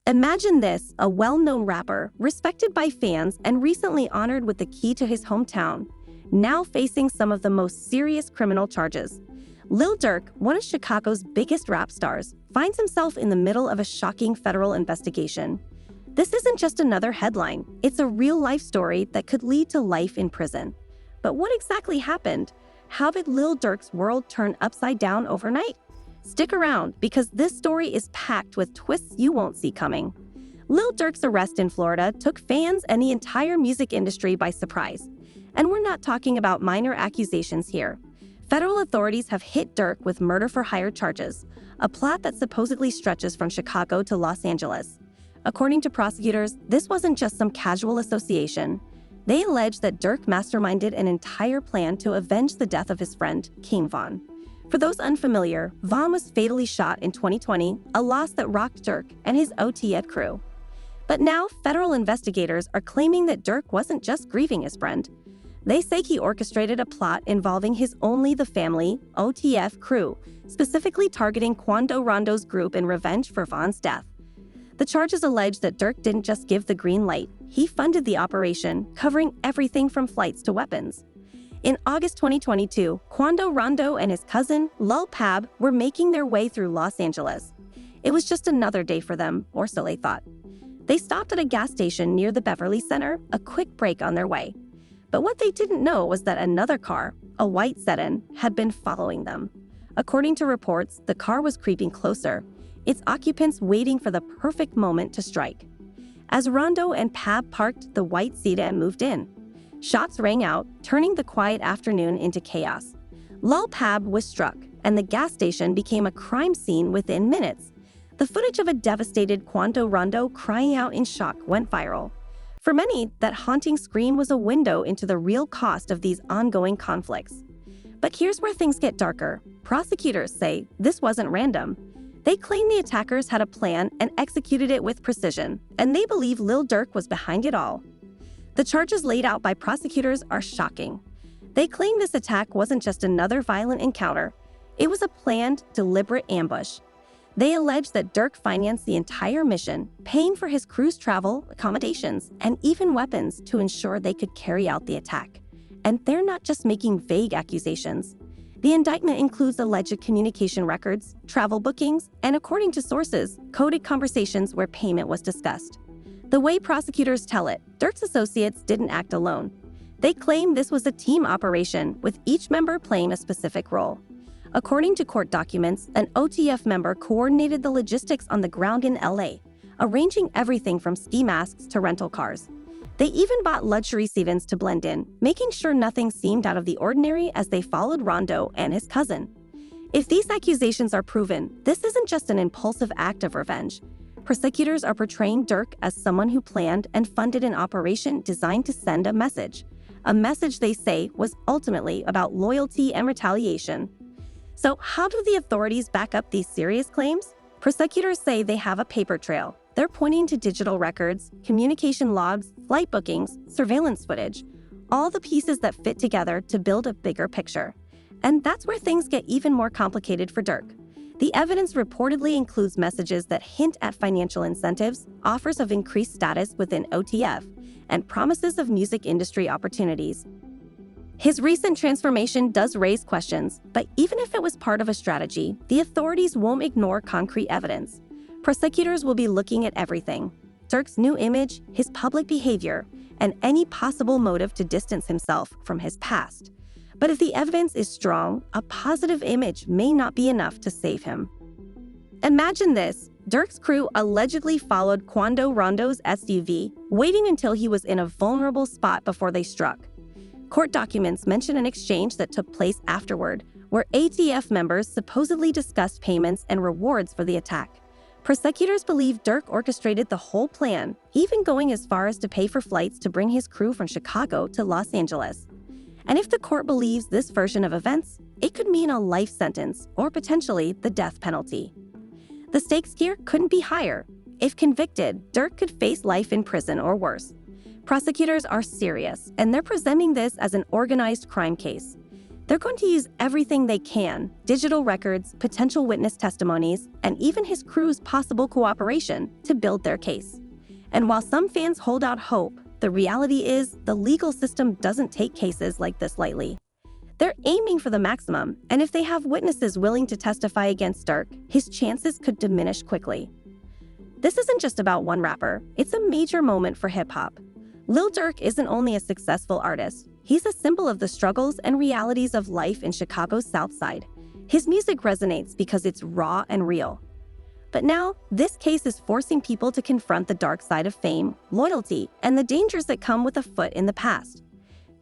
Imagine this, a well-known rapper, respected by fans and recently honored with the key to his hometown, now facing some of the most serious criminal charges. Lil Durk, one of Chicago's biggest rap stars, finds himself in the middle of a shocking federal investigation. This isn't just another headline, it's a real-life story that could lead to life in prison. But what exactly happened? How did Lil Durk's world turn upside down overnight? Stick around, because this story is packed with twists you won't see coming. Lil Durk's arrest in Florida took fans and the entire music industry by surprise. And we're not talking about minor accusations here. Federal authorities have hit Durk with murder-for-hire charges, a plot that supposedly stretches from Chicago to Los Angeles. According to prosecutors, this wasn't just some casual association. They allege that Durk masterminded an entire plan to avenge the death of his friend, King Von. For those unfamiliar, Von was fatally shot in 2020, a loss that rocked Durk and his OTF crew. But now, federal investigators are claiming that Durk wasn't just grieving his friend. They say he orchestrated a plot involving his Only the Family, OTF crew, specifically targeting Quando Rondo's group in revenge for Von's death. The charges allege that Durk didn't just give the green light, he funded the operation, covering everything from flights to weapons. In August 2022, Quando Rondo and his cousin, Lil Pab, were making their way through Los Angeles. It was just another day for them, or so they thought. They stopped at a gas station near the Beverly Center, a quick break on their way. But what they didn't know was that another car, a white sedan, had been following them. According to reports, the car was creeping closer, its occupants waiting for the perfect moment to strike. As Rondo and Pab parked, the white sedan moved in. Shots rang out, turning the quiet afternoon into chaos. Lil Pab was struck, and the gas station became a crime scene within minutes. The footage of a devastated Quando Rondo crying out in shock went viral. For many, that haunting scream was a window into the real cost of these ongoing conflicts. But here's where things get darker. Prosecutors say this wasn't random. They claim the attackers had a plan and executed it with precision, and they believe Lil Durk was behind it all. The charges laid out by prosecutors are shocking. They claim this attack wasn't just another violent encounter. It was a planned, deliberate ambush. They allege that Durk financed the entire mission, paying for his crew's travel, accommodations, and even weapons to ensure they could carry out the attack. And they're not just making vague accusations. The indictment includes alleged communication records, travel bookings, and according to sources, coded conversations where payment was discussed. The way prosecutors tell it, Durk's associates didn't act alone. They claim this was a team operation, with each member playing a specific role. According to court documents, an OTF member coordinated the logistics on the ground in LA, arranging everything from ski masks to rental cars. They even bought luxury sedans to blend in, making sure nothing seemed out of the ordinary as they followed Rondo and his cousin. If these accusations are proven, this isn't just an impulsive act of revenge. Prosecutors are portraying Durk as someone who planned and funded an operation designed to send a message they say was ultimately about loyalty and retaliation. So how do the authorities back up these serious claims? Prosecutors say they have a paper trail. They're pointing to digital records, communication logs, flight bookings, surveillance footage, all the pieces that fit together to build a bigger picture. And that's where things get even more complicated for Durk. The evidence reportedly includes messages that hint at financial incentives, offers of increased status within OTF, and promises of music industry opportunities. His recent transformation does raise questions, but even if it was part of a strategy, the authorities won't ignore concrete evidence. Prosecutors will be looking at everything: Durk's new image, his public behavior, and any possible motive to distance himself from his past. But if the evidence is strong, a positive image may not be enough to save him. Imagine this: Durk's crew allegedly followed Quando Rondo's SUV, waiting until he was in a vulnerable spot before they struck. Court documents mention an exchange that took place afterward, where ATF members supposedly discussed payments and rewards for the attack. Prosecutors believe Durk orchestrated the whole plan, even going as far as to pay for flights to bring his crew from Chicago to Los Angeles. And if the court believes this version of events, it could mean a life sentence or potentially the death penalty. The stakes here couldn't be higher. If convicted, Durk could face life in prison or worse. Prosecutors are serious, and they're presenting this as an organized crime case. They're going to use everything they can, digital records, potential witness testimonies, and even his crew's possible cooperation to build their case. And while some fans hold out hope, the reality is the legal system doesn't take cases like this lightly. They're aiming for the maximum, and if they have witnesses willing to testify against Durk, his chances could diminish quickly. This isn't just about one rapper, it's a major moment for hip-hop. Lil Durk isn't only a successful artist, he's a symbol of the struggles and realities of life in Chicago's South Side. His music resonates because it's raw and real. But now, this case is forcing people to confront the dark side of fame, loyalty, and the dangers that come with a foot in the past.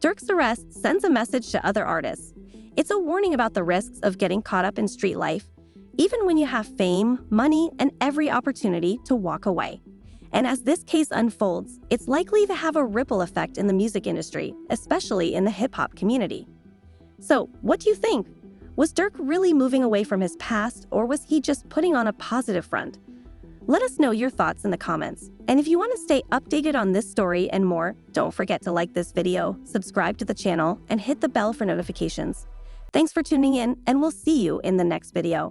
Durk's arrest sends a message to other artists. It's a warning about the risks of getting caught up in street life, even when you have fame, money, and every opportunity to walk away. And as this case unfolds, it's likely to have a ripple effect in the music industry, especially in the hip-hop community. So, what do you think? Was Durk really moving away from his past, or was he just putting on a positive front? Let us know your thoughts in the comments. And if you want to stay updated on this story and more, don't forget to like this video, subscribe to the channel, and hit the bell for notifications. Thanks for tuning in, and we'll see you in the next video.